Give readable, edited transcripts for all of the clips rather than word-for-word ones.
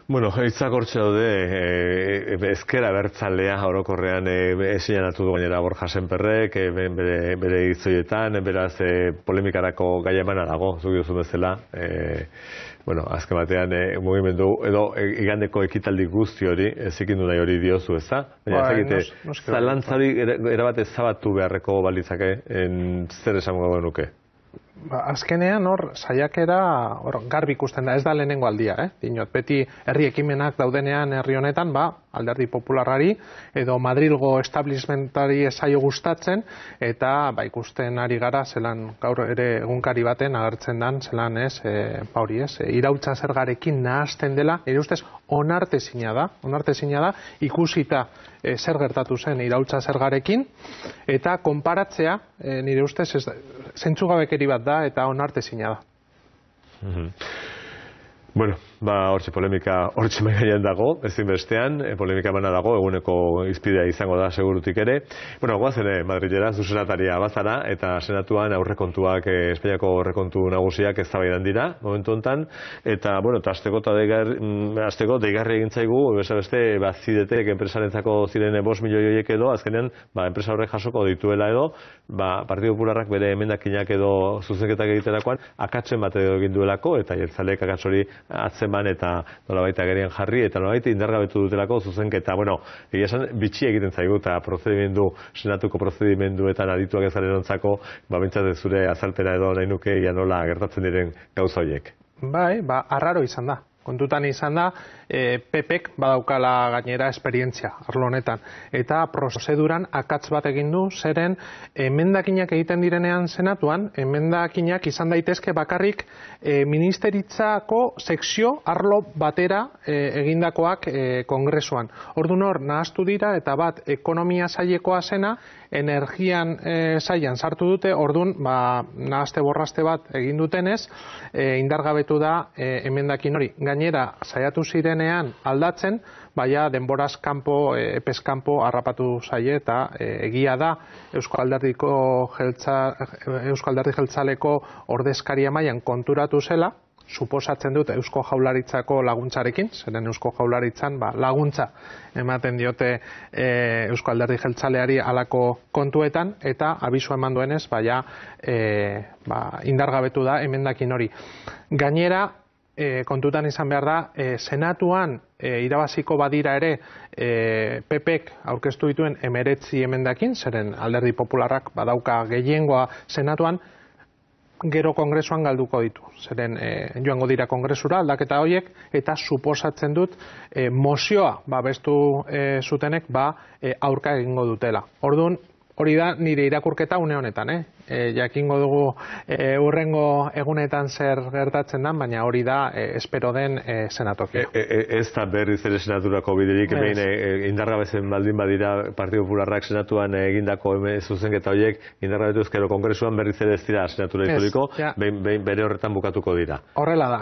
Bueno, hitzak hortxe daude, ezkera bertzalea orokorrean esinanatu du gainera Borja Sémperrek, bere hitzoietan, beraz polemikarako gai emana dago, zuk duzu bezala. Bueno, azken batean mugimendu edo igandeko ekitaldi guzti hori, ezikindu nahi hori diozu, ez da? Baina zalantzari erabat ezabatu beharreko balitzake, zer esango genuke? Azkenean hor saiakera garbi ikusten da, ez da lehenengo aldia, Dinot, beti herri ekimenak daudenean herri honetan, Alderdi Popularrari edo Madrilgo establishmentari esaio gustatzen, eta ikusten ari gara zelan gaur ere egunkari baten agertzen dan zelan iraultza zergarekin nahasten dela, nire ustez onartezina da, ikusita zer gertatu zen iraultza zergarekin, eta konparatzea nire ustez zentzugabekeri bat da eta onartezina da. Bueno, hortxe polemika hortxe maigaian dago, ezin bestean, polemika emana dago, eguneko izpidea izango da segurutik ere. Bueno, guazen Madrilera, zu senataria bazara, eta senatuan aurrekontuak, Espainiako aurrekontu nagusiak eztabaidan dira, momentu hontan, eta, bueno, hasteko deigarri egin zaigu, beste bazidetek enpresarentzako ziren 5 milioi horiek edo, azkenean, enpresa horrek jasoko dituela edo, Partidu Popularrak bere emendakinak edo zuzenketak egiterakoan, akatzen bat edo egin duelako, eta jeltzaleek akats hori atzeman eta nolabait agerian jarri eta nolabait indargabetu dutelako zuzenketa. Bueno, egia esan bitxi egiten zaigu eta senatuko prozedimenduetan adituak ezarenontzako, behintzat zure azalpena edo nahi nuke nola gertatzen diren gauza horiek. Arraro izan da. Kontutan izan da, PPek badaukala gainera esperientzia arlo honetan. Eta prozeduran akats bat egin du, zeren emendakinak egiten direnean senatuan, emendakinak izan daitezke bakarrik ministeritzako sekzio arlo batera egindakoak kongresuan. Orduan hor, nahaztu dira eta bat ekonomia sailekoa zena, energian sailan sartu dute, orduan nahazte borraste bat egin dutenez, indargabetu da emendakin hori. Gainera, saiatu zirenean aldatzen, denboraz kanpo, epez kanpo harrapatu zaie eta egia da Eusko Alderdi Jeltzaleko ordezkaria mailan konturatu zela, suposatzen dut Eusko Jaurlaritzako laguntzarekin, zeren Eusko Jaurlaritzan laguntza ematen diote Eusko Alderdi Jeltzaleari halako kontuetan, eta abisua eman duenez, indargabetu da emendakin hori. Gainera, kontutan izan behar da, senatuan irabaziko badira ere PPek aurkeztu dituen 19 emendakin, zeren Alderdi Popularrak badauka gehiengoa senatuan, gero kongresuan galduko ditu. Zeren joango dira kongresura aldaketa horiek, eta suposatzen dut mozioa babestu zutenek aurka egingo dutela. Orduan, hori da nire irakurketa une honetan, jakingo dugu hurrengo egunetan zer gertatzen den, baina hori da espero den senatokia. Ez da berriz ere senaturako biderik, behin indargabetzen baldin badira Partidu Popularrak senatuan egindako zuzenketa horiek, indargabetu ezkero kongresuan berriz ere ez dira senatura itzuliko, behin bere horretan bukatuko dira. Horrela da,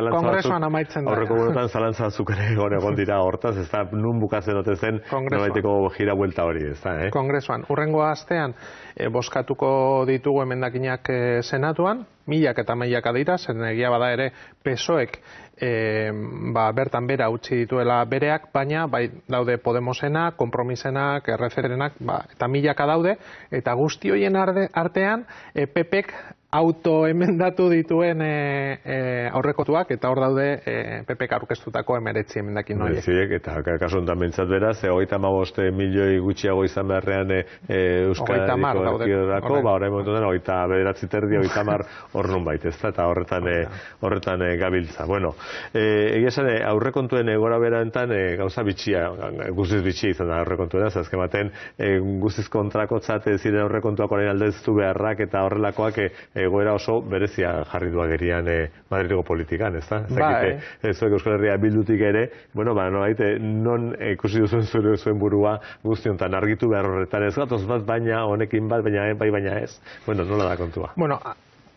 kongresuan amaitzen da. Horreko guretan zalantza batzuk ere egon dira hortaz, ez da nun bukatzen ote zen nobaiteko gira buelta hori, ez da, Kongresuan, hurrengo astean bozkatuko ditugu emendakinak senatuan, milak eta milaka dira, zen egia bada ere PSOEk bertan bera utzi dituela bereak, baina daude Podemosena, Konpromisenak, RCrenak, eta milaka daude, eta guzti horien artean PPek autoemendatu dituen aurrekontuak, eta hor daude PPek aurkeztutako 19 emendakin horiek. Eta kasu honetan behintzat beraz, 35 milioi gutxiago izan beharrean Euskadiko erkidegorako, orain momentuan 29 hor nunbait, ez da, eta horretan gabiltza. Bueno, egia esan aurrekontuen gora bera enten gauza bitxia, guztiz bitxia izan da aurrekontuena, azken baten guztiz kontrakotzat ziren aurrekontuak orain aldeztu beharrak eta horrelakoak egoera oso berezia jarri du agerian Madrilgo politikan, ez da? Zuek Euskal Herria Bildutik ere, non ikusi duzuen zuen burua guztiontan argitu behar horretan ez gatoz bat, baina honekin bat, baina ez. Nola da kontua?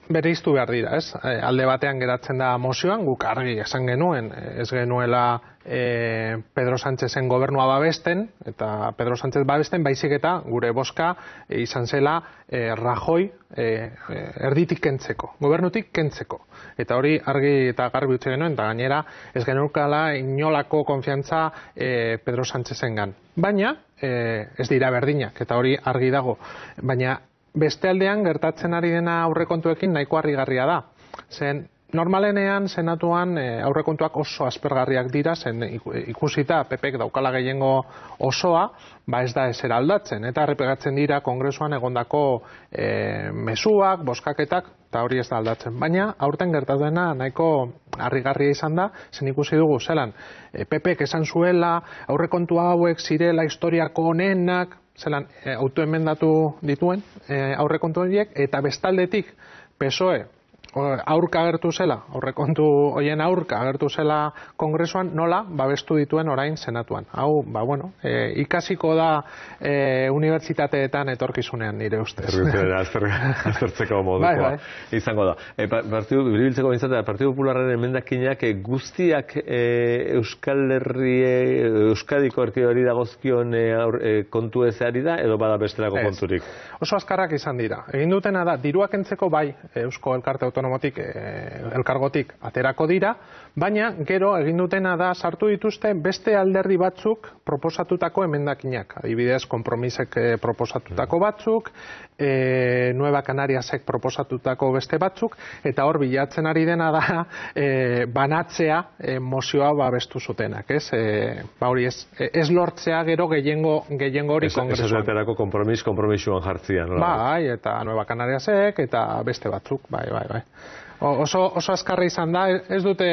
bereiztu behar dira, ez? Alde batean geratzen da mozioan, guk argi esan genuen, ez genuela Pedro Sánchezen gobernua babesten, eta Pedro Sánchez babesten, baizik eta gure bozka izan zela Rajoy erditik kentzeko, gobernutik kentzeko. Eta hori argi eta garbi utzi genuen, eta gainera ez geneukala inolako konfiantza Pedro Sánchezengan. Baina, ez dira berdinak, eta hori argi dago. Baina, beste aldean gertatzen ari dena aurrekontuekin nahiko harrigarria da. Zen, normalenean, senatuan aurrekontuak oso aspergarriak dira, zen ikusita PPk daukala gehiengo osoa, ez da ezer aldatzen. Eta errepegatzen dira kongresuan egondako mezuak, bozkaketak, eta hori ez da aldatzen. Baina, aurten gertatu dena nahiko harrigarria izan da, zen ikusi dugu, zelan, PPk esan zuela, aurrekontu hauek zirela historiako onenak, zelan, autoemendatu dituen aurrekontu horiek, eta bestaldetik PSOE aurka agertu zela, aurrekontu horien aurka agertu zela kongresuan, nola babestu dituen orain senatuan. Hau, ikasiko da unibertsitateetan etorkizunean nire ustez. Aztertzeko modukoa izango da. Biribiltzeko bintzat, Partidu Popularraren emendakinak guztiak Euskadiko erkideari dagozkion kontu ezeari da, edo bada bestelako konturik? Oso azkarrak izan dira. Egin dutena da, diruak entzeko bai Eusko Elkarte Autonomotik, elkargotik aterako dira, baina gero egin dutena da sartu dituzte beste alderdi batzuk proposatutako emendakinak. Adibidez, Kompromisek proposatutako batzuk, Nueva Canariasek proposatutako beste batzuk, eta hor bilatzen ari dena da banatzea mozioa babestu zutenak. Hori ez lortzea gero gehiengo hori kongresuan. Ez aterako kompromisuan jartzia, nola? Bai, eta Nueva Canariasek, eta beste batzuk, bai. Oso azkarra izan da, ez dute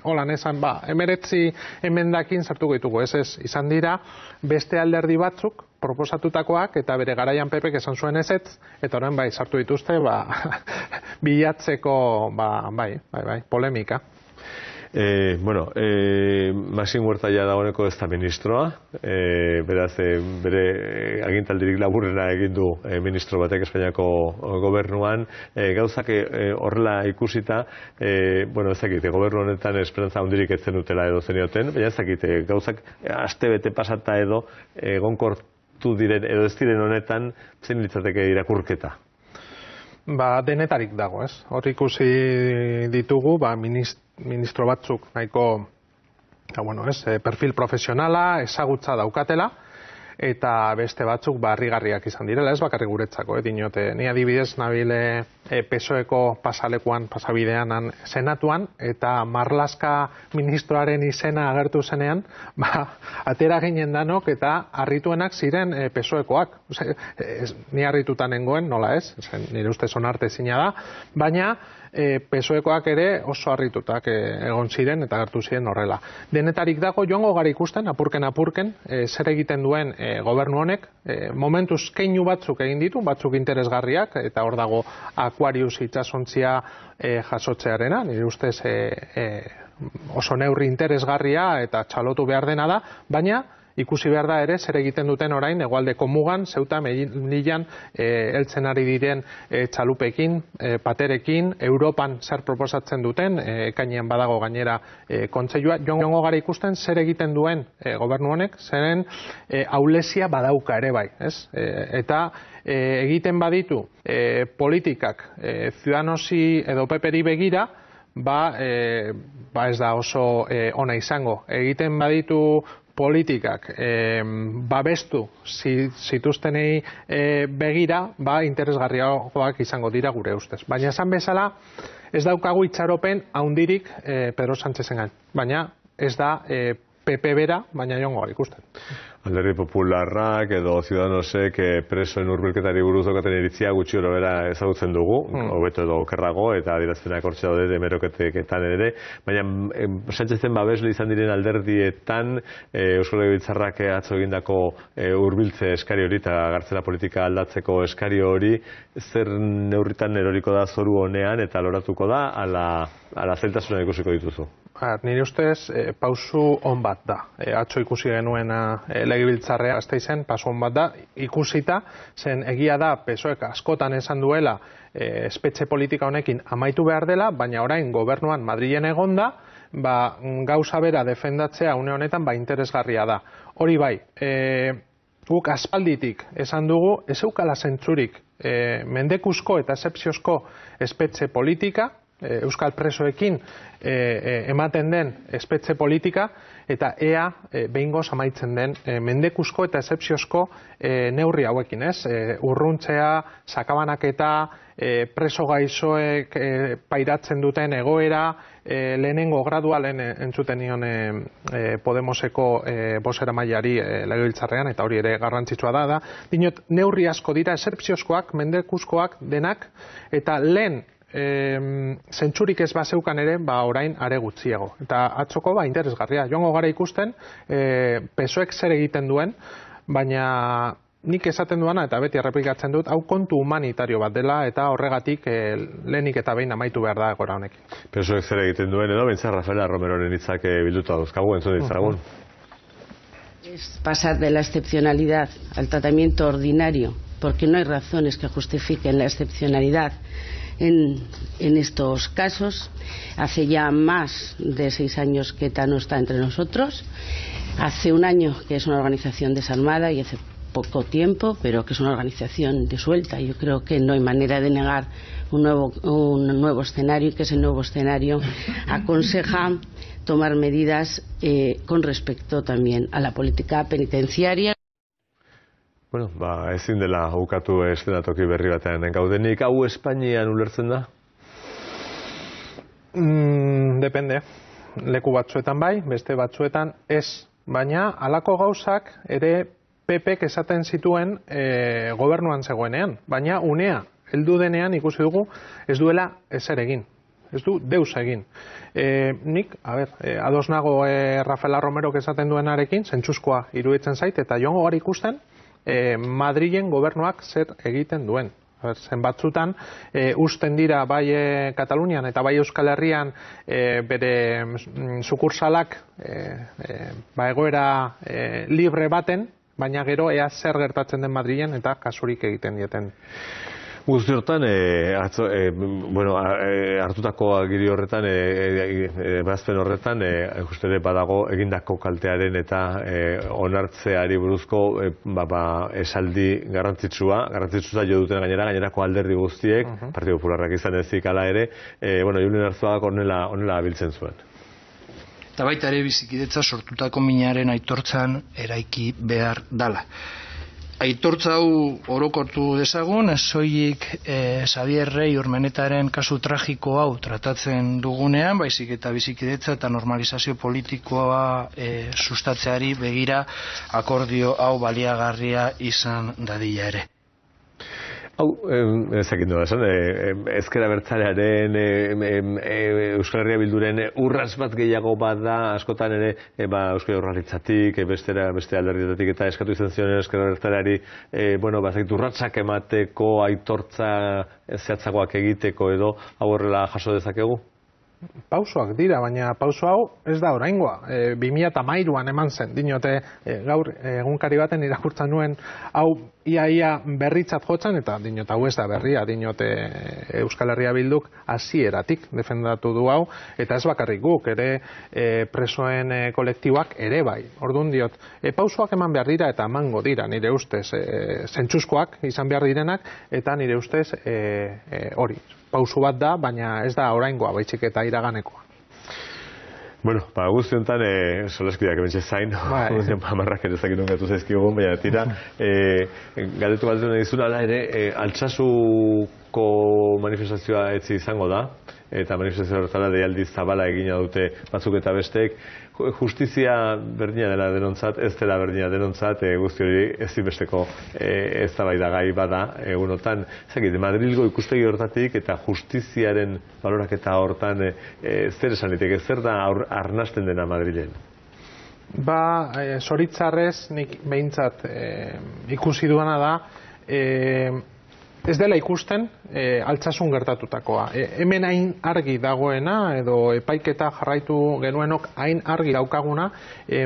holan esan, 19 emendakin sartuko ditugu, ez izan dira beste alderdi batzuk proposatutakoak, eta bere garaian PPk esan zuen ezetz, eta orain sartu dituzte bilatzeko polemika. Maxim Huerta ja dagoeneko ez da ministroa, beraz, bere agintaldirik laburrena egin du ministro batek Espainiako gobernuan, gauzak horrela ikusita, ez dakit, gobernu honetan esperantza hundirik etzen dutela edo zenioten, baina ez dakit, gauzak astebete pasata edo egonkortu diren edo ez diren honetan, zein litzateke irakurketa? Denetarik dago, ez? Hor ikusi ditugu, ministro batzuk nahiko perfil profesionala, ezagutza daukatela, eta beste batzuk harrigarriak izan direla, ez bakarrik guretzako, dinote. Ni adibidez nabile PSOeko pasabidean senatuan, eta Marlaska ministroaren izena agertu zenean, atera ginen danok eta harrituenak ziren PSOekoak. Ni harrituta nengoen, nola ez? Nire ustez onarte zina da, baina PSOekoak ere oso harritutak egon ziren eta agertu ziren horrela. Denetarik dago, joango gara ikusten, apurken, zer egiten duen gobernu honek, momentuz keinu batzuk egin ditu, batzuk interesgarriak, eta hor dago Aquarius itsasontzia jasotzearena, nire ustez oso neurri interesgarria eta txalotu behar dena da, baina ikusi behar da ere, zer egiten duten orain, hegoaldeko mugan, Ceuta, Melillan, heltzen ari diren txalupekin, paterekin, Europan zer proposatzen duten, ekainean badago gainera kontseilua, joango gara ikusten zer egiten duen gobernu honek, zeren ahulezia badauka ere bai, ez? Eta egiten baditu politikak Ciudadanosi edo PPri begira, ez da oso ona izango. Egiten baditu politikak babestu zituztenei begira, interesgarriagoak izango dira gure ustez. Baina esan bezala, ez daukagu itxaropen handirik Pedro Sánchezengan. Baina ez da PP bera, baina joango gara ikusten. Alderdi Popularrak edo Ciudadanosek presoen hurbilketari buruz daukaten iritzia gutxi bera ezagutzen dugu, hobeto edo okerrago, eta adierazpenak hortxe daude hemeroketeketan ere, baina Sánchezen babesle izan diren alderdietan Eusko Legebiltzarrak atzo egindako hurbiltze eskari hori eta gartzela politika aldatzeko eskari hori zer neurritan eroriko da zoru honean eta loratuko da ala zeltasuna ikusiko dituzu? Nire ustez, pausu on bat da. Atzo ikusi genuena legebiltzarrea Gasteizen, pausu on bat da. Ikusita, zen egia da, PSOEk askotan esan duela espetxe politika honekin amaitu behar dela, baina orain gobernuan Madrilen egonda, gauza bera defendatzea une honetan interesgarria da. Hori bai, guk aspalditik esan dugu, ez eukala zentzurik mendekuzko eta esepziozko espetxe politika, euskal presoekin ematen den espetxe politika, eta ea behingoz amaitzen den mendekuzko eta esepziozko neurri hauekin, ez? Urruntzea, sakabanaketa, preso gaixoek pairatzen duten egoera, lehenengo gradua lehen entzuten nion Podemoseko bozeramaileari legebiltzarrean, eta hori ere garrantzitsua da. Dinot, neurri asko dira esepziozkoak, mendekuzkoak denak, eta lehen zentzurik ez bazeukan ere, orain are gutxiago. Eta atzoko interesgarria. Joango gara ikusten, PSOEk zer egiten duen, baina nik esaten duana, eta beti errepikatzen dut, hau kontu humanitario bat dela, eta horregatik lehenik eta behin amaitu behar da gora honekin. PSOEk zer egiten duen, edo bintzat Rafaela Romeroren hitzak bilduta dauzkagu, entzun ditzagun. Es pasar de la excepcionalidad al tratamiento ordinario, porque no hay razones que justifiquen la excepcionalidad en estos casos. Hace ya más de 6 años que ETA no está entre nosotros. Hace 1 año que es una organización desarmada y hace poco tiempo, pero que es una organización disuelta. Yo creo que no hay manera de negar un nuevo escenario, y que ese nuevo escenario aconseja tomar medidas con respecto también a la política penitenciaria. Bueno, ezin dela ukatu eszenatoki berri batean gaudenik. Hau Espainian ulertzen da? Depende. Leku batzuetan bai, beste batzuetan ez. Baina, halako gauzak ere PPek esaten zituen gobernuan zegoenean. Baina, unea, heldu denean ikusi dugu, ez duela ezer egin. Ez du deus egin. Nik, ados nago Rafaela Romerok esaten duenarekin, zentzuzkoa iruditzen zait, eta joango gara ikusten, Madrilen gobernuak zer egiten duen. Zen batzutan, usten dira bai Katalunian eta bai Euskal Herrian bere sukursalak egoera libre baten, baina gero ea zer gertatzen den Madrilen eta kasurik egiten dieten. Guzti hortan, hartutako agiri horretan, ebazpen horretan, justu ere badago egindako kaltearen eta onartzeari buruzko esaldi garrantzitsua jo duten gainerako alderdi guztiek, Partido Popularrak izan ezik ala ere, Julen Arzuagak honela abiltzen zuen. Eta baita ere bizikidetza sortutako minaren aitortzan eraiki behar dala. Aitortza hau orokortu dezagun, ez soilik Xabier Rey Urmenetaren kasu tragiko hau tratatzen dugunean, baizik eta bizikidetza eta normalizazio politikoa sustatzeari begira akordio hau baliagarria izan dadila ere. Hau, ezakin dugu esan, ezker abertzalearen, Euskal Herria Bilduren urrats bat gehiago bada, askotan ere, Euskal Jaurlaritzatik, beste alderdietatik eta eskatu izan zion ezker abertzaleari, urratsak emateko, aitortza zehatzagoak egiteko edo, hau horrela jaso dezakegu? Pausoak dira, baina pauso hau ez da oraingoa. 2013an eman zen, dinote gaur egunkari baten irakurtzen nuen hau ia berritzat jotzen, eta dinote hau ez da berria, dinote Euskal Herria Bilduk hasieratik defendatu du hau, eta ez bakarrik guk, ere presoen kolektiboak ere bai. Orduan diot, pausoak eman behar dira eta emango dira, nire ustez, zentzuzkoak izan behar direnak, eta nire ustez hori. Pausu bat da, baina ez da oraingoa, baizik eta iraganekoa. Bueno, guzti honetan, solaskideak ebentxe zain, hamarrak ere zakin ongatu zaizkigun, baina tira, galdetu nahi dizun, ala ere, Altsasuko manifestazioa etzi izango da, eta manifestazioa horretara deialdi zabala egina dute batzuk eta besteek, justizia berdina dela denontzat, ez dela berdina denontzat, guzti hori ezinbesteko eztabaidagai bada egunotan. Madrilgo ikuspegi hortatik eta justiziaren baloraketa hortan zer esan liteke, zer da arnasten dena Madrilen? Zoritzarrez nik behintzat ikusi duana da, ez dela ikusten Altsasun gertatutakoa. Hemen hain argi dagoena, edo epaiketa jarraitu genuenok hain argi daukaguna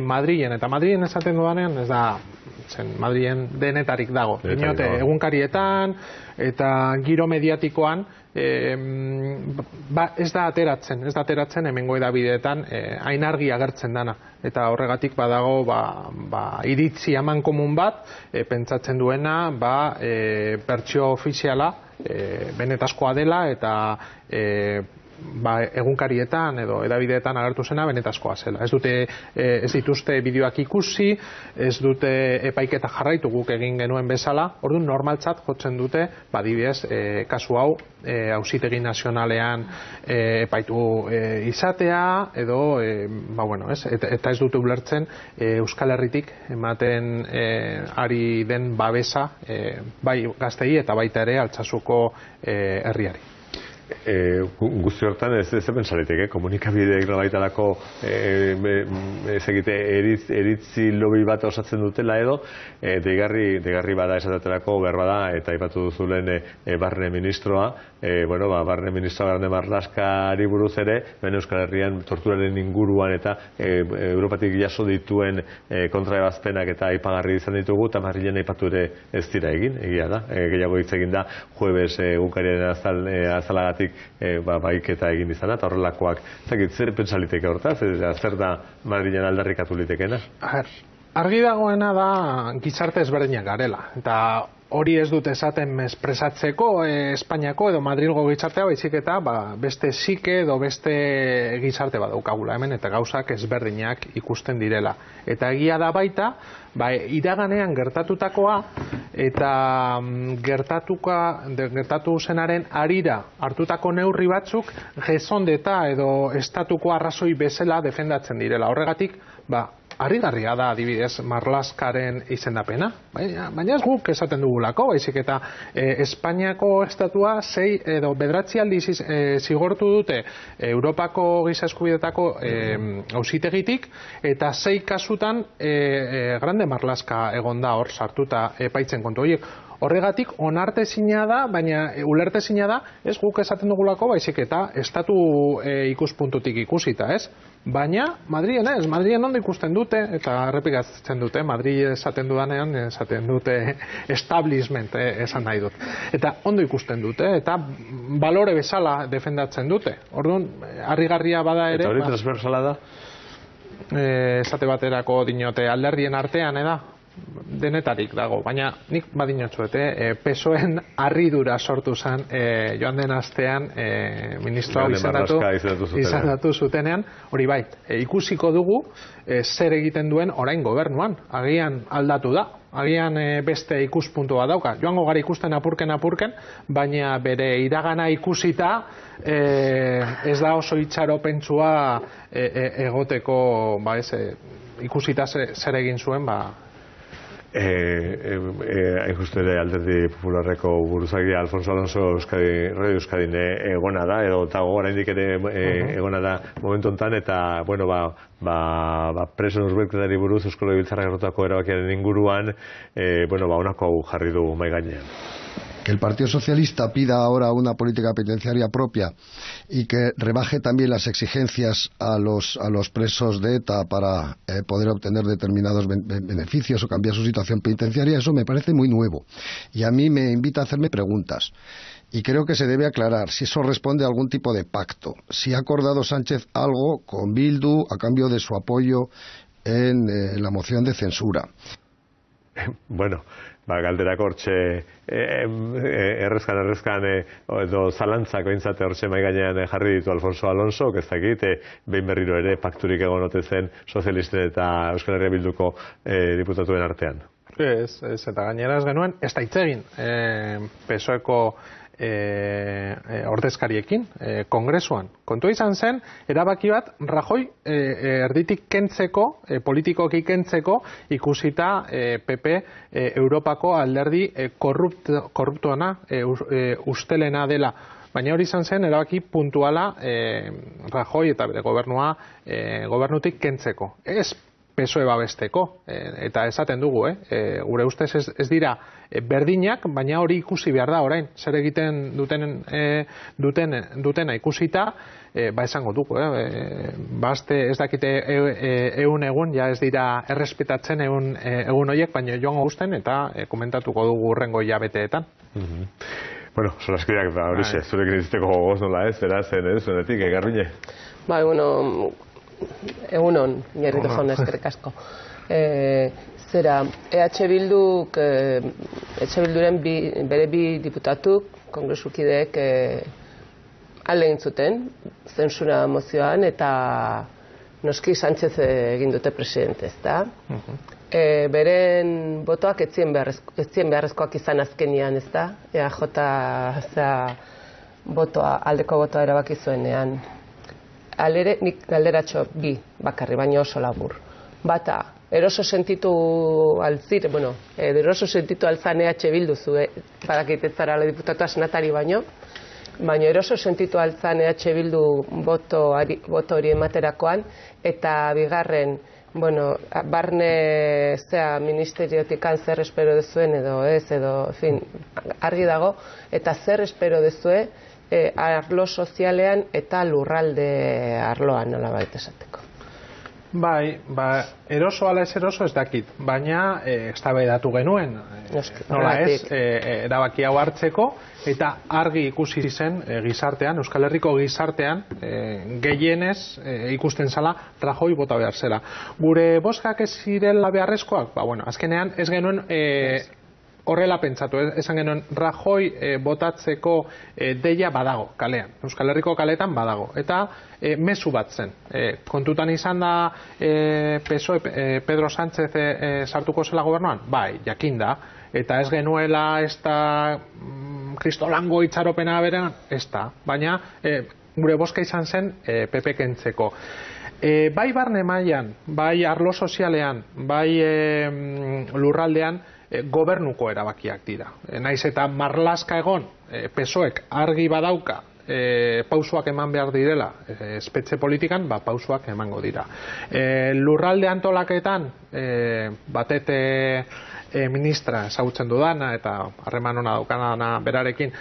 Madrilen, eta Madrilen esaten dudanean, ez da, Madrilen denetarik dago. Inote, egunkarietan eta giro mediatikoan ez da ateratzen hemengo hedabideetan hain argi agertzen dana, eta horregatik badago iritzi amankomun bat pentsatzen duena bertsio ofiziala benetazkoa dela eta egunkarietan edo edabideetan agertu zena benetazkoa zela. Ez dituzte bideoak ikusi, ez dute epaiketa jarraitu guk egin genuen bezala, orduan normaltzat jotzen dute, adibidez, kasu hau Auzitegi Nazionalean epaitu izatea, edo, eta ez dute ulertzen Euskal Herritik ematen ari den babesa bai gaztei eta baita ere Altsasuko herriari. Guzti hortan ez pentsaletik, komunikabideek nolabaitarako eritzi lobi bat osatzen dutela edo deigarri bada esaterako berbada, eta aipatu duzulen barne ministroa, barne ministroa Grande Marlaskari buruz ere, Euskal Herrian torturaren inguruan eta Europatik jaso dituen kontraebazpenak eta aipagarri izan ditugu, eta Madrilen aipatu ere ez dira egin, egia da, gehiago hitz egin da jueves egunkarien azalagatik baiketa egin izana, eta horrelakoak zer pentsaliteke hortaz, zer da Madrilen aldarrikatu litekena? Argi dagoena da gizarte ezberdinak garela, eta hori ez dut esaten mespresatzeko Espainiako edo Madrilgo gizartea, baizik eta beste sike edo beste gizarte badaukagula hemen, eta gauzak ezberdinak ikusten direla. Eta egia da baita, iraganean gertatutakoa eta gertatu zenaren harira hartutako neurri batzuk gezondeta edo estatuko arrazoi bezala defendatzen direla. Horregatik, harrigarria da adibidez Marlaskaren izendapena, baina ez guk esaten dugulako, baizik eta Espainiako estatua 6 edo 9 aldiz zigortu dute Europako Giza Eskubideetako Auzitegitik, eta 6 kasutan Grande Marlaska egon da hor sartuta epaitzen kontu horiek. Horregatik onartezina da, baina ulertezina da, ez guk esaten dugulako, baizik eta estatu ikuspuntutik ikusita, ez? Baina Madrilen ez, Madrilen ondo ikusten dute, eta errepikatzen dute, Madrid esaten dudanean, esaten dute establishment, esan nahi dut. Eta ondo ikusten dute, eta balore bezala defendatzen dute. Orduan, harrigarria bada ere... Eta hori transversala da? Esate baterako dinote alderdien artean, denetarik dago, baina nik badinotzuete PSOEen harridura sortu zen joan den astean ministroa izendatu zutenean, hori bai, ikusiko dugu zer egiten duen orain gobernuan, agian aldatu da, agian beste ikuspuntua dauka, joango gara ikusten apurken, baina bere iragana ikusita ez da oso itxaropentsua egoteko, ikusita zer egin zuen, hain justu ere Alderdi Popularreko buruzagia Alfonso Alonso Radio Euskadin egona da, edo eta oraindik ere egona da momentu honetan, eta preso norbeketari buruz Eusko Legebiltzarrak hartutako erabakiaren inguruan honako hau jarri du mahai gainean. Que el Partido Socialista pida ahora una política penitenciaria propia y que rebaje también las exigencias a los presos de ETA para poder obtener determinados beneficios o cambiar su situación penitenciaria, eso me parece muy nuevo. Y a mí me invita a hacerme preguntas. Y creo que se debe aclarar si eso responde a algún tipo de pacto. Si ha acordado Sánchez algo con Bildu a cambio de su apoyo en la moción de censura. Bueno, galderako hortxe errezkan edo zalantzako intzate hortxe mai gainean jarri ditu Alfonso Alonso, ez dakit, behin berriro ere pakturik egon ote zen sozialisten eta Euskal Herria Bilduko diputatuen artean. Ez, eta gainera ez genuen, ez da hitz egin PSOEko ordezkariekin, kongresuan. Kontua izan zen, erabaki bat, Rajoy erditik kentzeko, politikoki kentzeko, ikusita PP Europako alderdi korruptuana, ustelena dela. Baina hori izan zen, erabaki puntuala Rajoy eta bere gobernutik kentzeko. Ez PSOE babesteko, eta esaten dugu, gure ustez ez dira berdinak, baina hori ikusi behar da orain, zer egiten dutena ikusita, esango dugu, bazte ez dakite egun, ja ez dira errespetatzen egun horiek, baina joango guzten eta komentatuko dugu urrengo hilabeteetan. Bueno, solaskideak da horixe, zurekin izateko gogoz nola ez, zuretik, Garbiñe? Bai, bueno, egunon, Jarrito jauna, eskerrik asko. Zera, EH Bilduren bere bi diputatuk, kongresukideek alde egin zuten, zentsura mozioan, eta noski Sánchez egin dute presidente, ezta? Beren botoak ez zien beharrezkoak izan azkenian, ezta? EAJ aldeko botoa erabaki zuenean. Alere, nik galderatxo bi bakarri, baina oso labur. Bata, eroso sentitu altzir, eroso sentitu altzan EH Bildu zue, badakit ez zara diputatua senatari baino, baina eroso sentitu altzan EH Bildu boto hori ematerakoan, eta bigarren, barne ministeriotikan zer espero dezuen edo ez, argi dago, eta zer espero dezue arlo sozialean eta lurralde arloan nola baita esateko. Bai, eroso ala ez eroso ez dakit, baina eztabaidatu genuen, nola ez, erabaki hau hartzeko, eta argi ikusi zen gizartean, Euskal Herriko gizartean, gehienez ikusten zala Rajoy bota behar zela. Gure bozkak ez zirela beharrezkoak, azkenean ez genuen horrela pentsatu, esan genuen Rajoy botatzeko deia badago kalean, Euskal Herriko kaletan badago, eta mezu bat zen. Kontutan izan da PSOE, Pedro Sánchez sartuko zela gobernuan? Bai, jakin da, eta ez genuela ez da kristolango itxaropena beren, ez da, baina gure bozka izan zen PP kentzeko. Bai barne mailan, bai arlo sozialean, bai lurraldean, gobernuko erabakiak dira. Naiz eta marlaska egon, PSOEk argi badauka, pausuak eman behar direla, espetxe politikan, pausuak emango dira. Lurralde antolaketan, batete ministra ezagutzen dudana, eta harreman ona daukana berarekin,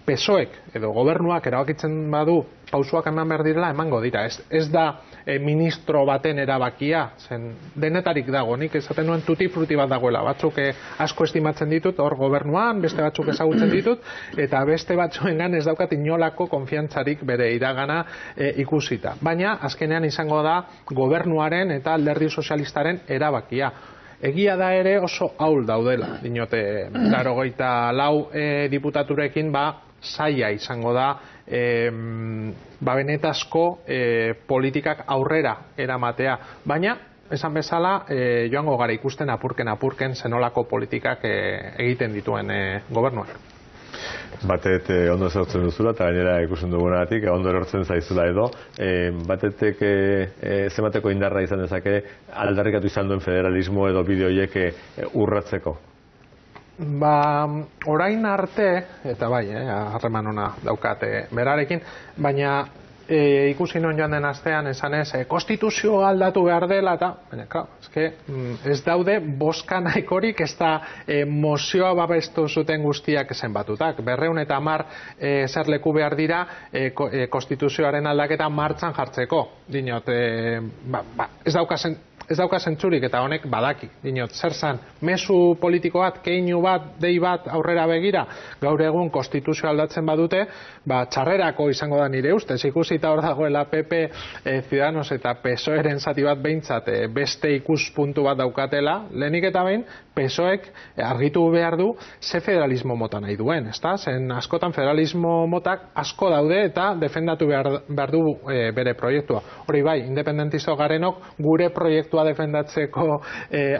PSOEk edo gobernuak erabakitzen badu pausuak eman behar direla, emango dira. Ez da ministro baten erabakia, zen denetarik dago, nik esaten nuen tutti frutti bat dagoela, batzuk asko estimatzen ditut, hor gobernuan, beste batzuk ezagutzen ditut, eta beste batzuengan ez daukat inolako konfiantzarik bere iragana ikusita. Baina, azkenean izango da gobernuaren eta alderdi sozialistaren erabakia. Egia da ere oso ahul daudela, dinote, 84 diputaturekin zaila izango da benetazko politikak aurrera eramatea. Baina, esan bezala, joango gara ikusten apurken zenolako politikak egiten dituen gobernuak. Batet ondo zautzen duzula, eta gainera ikusten dugunatik, ondo erortzen zaizula edo, batetek zemateko indarra izan dezake aldarrikatu izan duen federalismo edo bideoiek urratzeko? Orain arte, eta bai, harreman ona daukate berarekin, baina ikusi non joan den astean esanez, konstituzio aldatu behar dela, eta, baina, ez daude boska nahikorik, ez da mozioa babestu zuten guztiak zenbatutak. 210 zerleku behar dira konstituzioaren aldaketa martxan jartzeko. Dinot, ez dauka zentzurik, eta honek badaki. Dinot, zer zan, mezu politiko bat, keinu bat, dei bat aurrera begira, gaur egun konstituzio aldatzen badute, txarrerako izango da nire ustez. Ikusita hor dagoela PP, Ciudadanos eta PSOEren zati bat behintzat beste ikuspuntu bat daukatela, lehenik eta behin, PSOEk argitu behar du ze federalismo mota nahi duen, ezta? Zen askotan federalismo motak asko daude eta defendatu behar du bere proiektua. Hori bai, independentizo garenok gure proiektua defendatzeko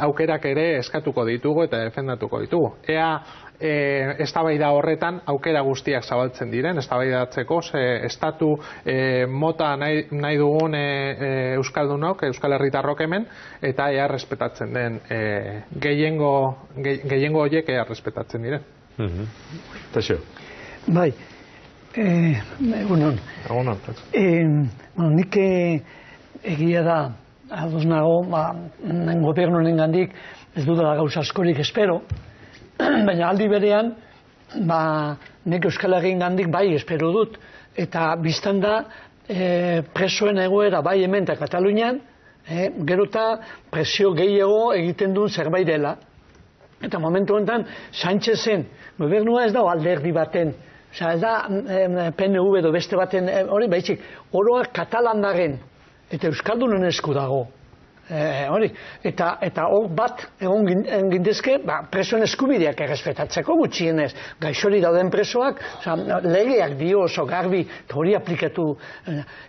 aukerak ere eskatuko ditugu eta defendatuko ditugu. Ea eztabaida horretan aukera guztiak zabaltzen diren, eztabaidatzeko estatu mota nahi dugun euskaldunok, euskal herritarrok hemen, eta ea respetatzen den gehiengo horiek ea respetatzen diren. Taxio. Bai, egunon. Egunon. Nik egia da ados nago, gobernu honengandik ez dudala gauza askorik espero, baina aldi berean, nek Euskal Herriengandik bai espero dut, eta biztan da presoen egoera bai hemen eta Katalunian, gero eta presio gehiago egiten duen zerbait dela. Eta momentu honetan, Sánchezen gobernua ez da alderdi baten, ez da PNV edo beste baten, hori baizik, oroak katalandaren eta Euskaldunen esku dago. Eta hor bat egon gindezke presoen eskubideak errespetatzeko gutxienez. Gaixori dauden presoak, legeak dio oso garbi, eta hori aplikatu.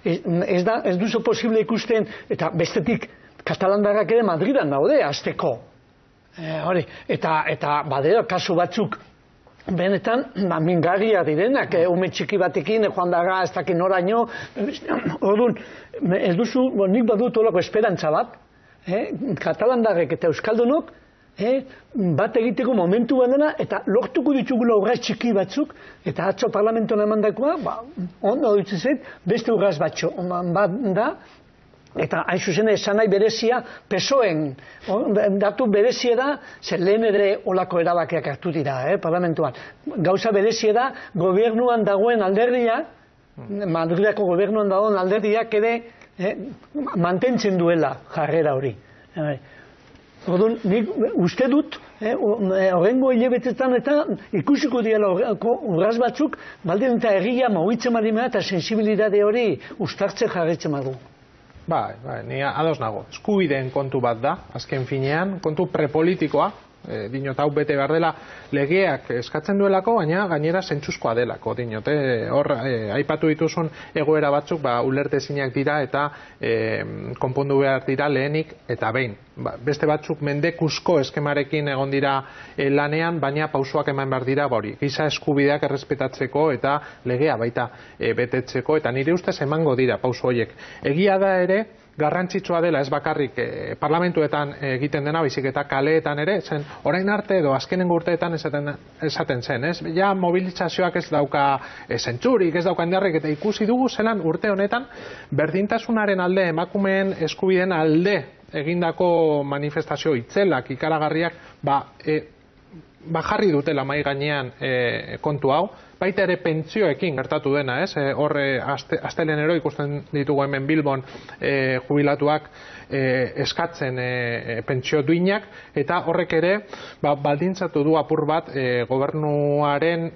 Ez duzu posible ikusten, eta bestetik katalandarrak ere Madridan daude, azteko. Eta badera kasu batzuk, benetan, mingarria direnak, ume txiki batekin, joan daga, ez dakin oraino, orduan, ez duzu, nik badut olako esperantza bat, katalandarrek eta euskaldunok bat egiteko momentu badena eta lortuko ditugula urraz txiki batzuk eta atzo parlamentoan emandakoa ondo dutzen zait beste urraz bat da eta hain zuzen esan nahi berezia pesoen datu berezia da zer lehen ere olako erabakiak hartu dira parlamentoan gauza berezia da gobernuan dagoen alderdia Madrilako gobernuan dagoen alderdiak ere mantentzen duela jarrera hori. Orduan, nik uste dut, horrengo hilabetetan eta ikusiko diela urraz batzuk, baldin eta herria mauitzen badimea eta sensibilidade hori ustartzen jarretzen badu. Ni ados nago. Eskubideen kontu bat da, azken finean, kontu prepolitikoa, dinot hau bete behar dela legeak eskatzen duelako, baina gainera zentzuzkoa delako, dinot. Hor, aipatu dituzun egoera batzuk, ulertezinak dira eta konpondu behar dira lehenik eta behin. Beste batzuk mendekuzko eskemarekin egon dira lanean, baina pausoak eman behar dira hori. Giza eskubideak errespetatzeko eta legea baita betetzeko, eta nire ustez emango dira pauso horiek. Egia da ere, garrantzitsua dela ez bakarrik parlamentuetan egiten dena, baizik eta kaleetan ere, zen orain arte edo azkenengo urteetan esaten zen, ez? Ja mobilizazioak ez dauka zentzurik, ez dauka indarrik, eta ikusi dugu zelan urte honetan berdintasunaren alde, emakumeen eskubideen alde egindako manifestazio itzelak, ikaragarriak, jarri dutela mahai gainean kontu hau, baita ere pentsioekin gertatu dena, ez? Horre astelenero ikusten ditugu hemen Bilbon jubilatuak eskatzen pentsio duinak, eta horrek ere baldintzatu du apur bat gobernuaren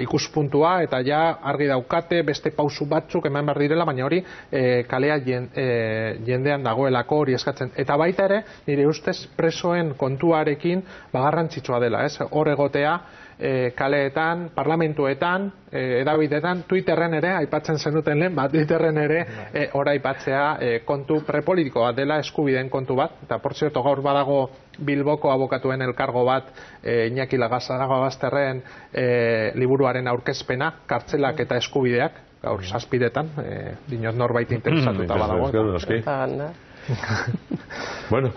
ikuspuntua, eta ja argi daukate beste pausu batzuk eman behar direla, baina hori kalea jendean dagoelako hori eskatzen. Eta baita ere, nire ustez presoen kontuarekin garrantzitsua dela, ez? Hor egotea kaleetan, parlamentuetan, edabidetan, Twitterren ere, aipatzen zenuten lehen, Twitterren ere ora aipatzea kontu prepolitikoa dela, eskubideen kontu bat, eta por cierto gaur badago Bilboko abokatuen elkargo bat Iñaki Lagazterren liburuaren aurkezpena, kartzelak eta eskubideak, gaur 7:00, dinot norbait interesatuta badago. Bueno,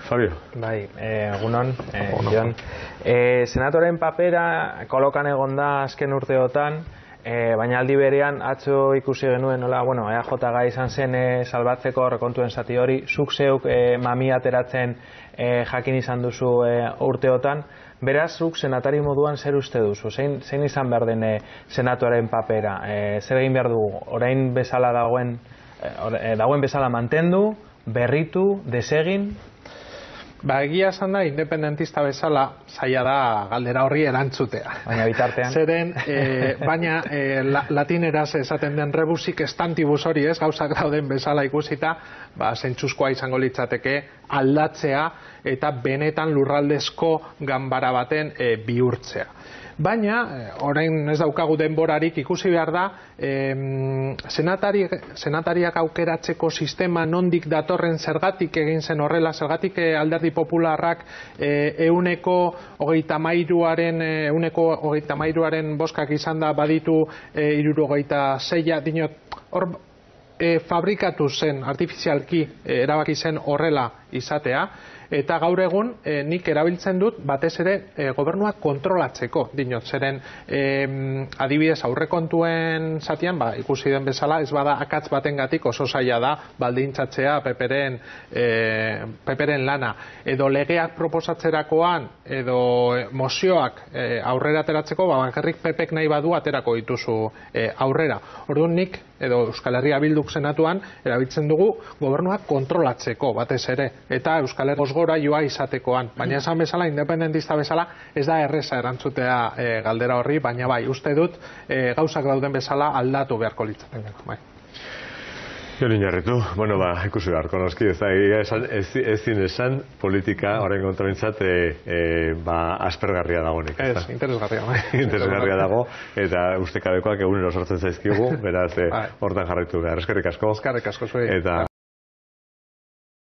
Fabio. Bai, egunon, Jon. Senatoren papera kolokan egon da azken urteotan, baina aldi berean atzo ikusi genuen nola, EAJ gai izan zen salbatzeko rekontuen zati hori, zuk zeuk mamia ateratzen jakin izan duzu urteotan. Beraz, zuk senatari moduan zer uste duzu? Zein izan behar den senatoren papera? Zer egin behar dugu? Orain bezala dagoen bezala mantendu, berritu, desegin? Egia esan da, independentista bezala, zaila da galdera horri erantzutea. Baina bitartean. Zeren, baina latineraz esaten den rebusik estantibus hori ez, gauzak dauden bezala ikusita, zentzuzkoa izango litzateke aldatzea eta benetan lurraldezko ganbara baten bihurtzea. Baina, orain ez daukagu denborarik, ikusi behar da, senatariak aukeratzeko sistema nondik datorren, zergatik egin zen horrela, zergatik alderdi popularrak ehuneko hogeita hamairuaren boskak izan da baditu 76, dinot, hor fabrikatu zen, artifizialki erabaki zen horrela izatea, Eta gaur egun nik erabiltzen dut batez ere gobernua kontrolatzeko, dinot, zeren adibidez aurrekontuen zatian, ikusi den bezala, ez bada akatz batengatik oso zaila da baldintzatzea PPren lana. Edo legeak proposatzerakoan, edo mozioak aurrera ateratzeko, bakarrik PPek nahi badu aterako dituzu aurrera. Orduan nik, edo Euskal Herria Bilduk senatuan, erabiltzen dugu gobernua kontrolatzeko batez ere, eta Euskal Herria osgora joa izatekoan. Baina esan bezala, independentista bezala, ez da erreza erantzutea galdera horri, baina bai, uste dut gauzak dauden bezala aldatu beharko litzaten. Bai. Joni Inarritu, ikusi beharko noski, ezin esan politika horren kontraintzat aspergarria dagoenik. Ez, interesgarria. Interesgarria dago, eta ustekabekoak egunero sortzen zaizkigu, beraz, hortan jarraitu behar. Eskerrik asko. Eskerrik asko zuei.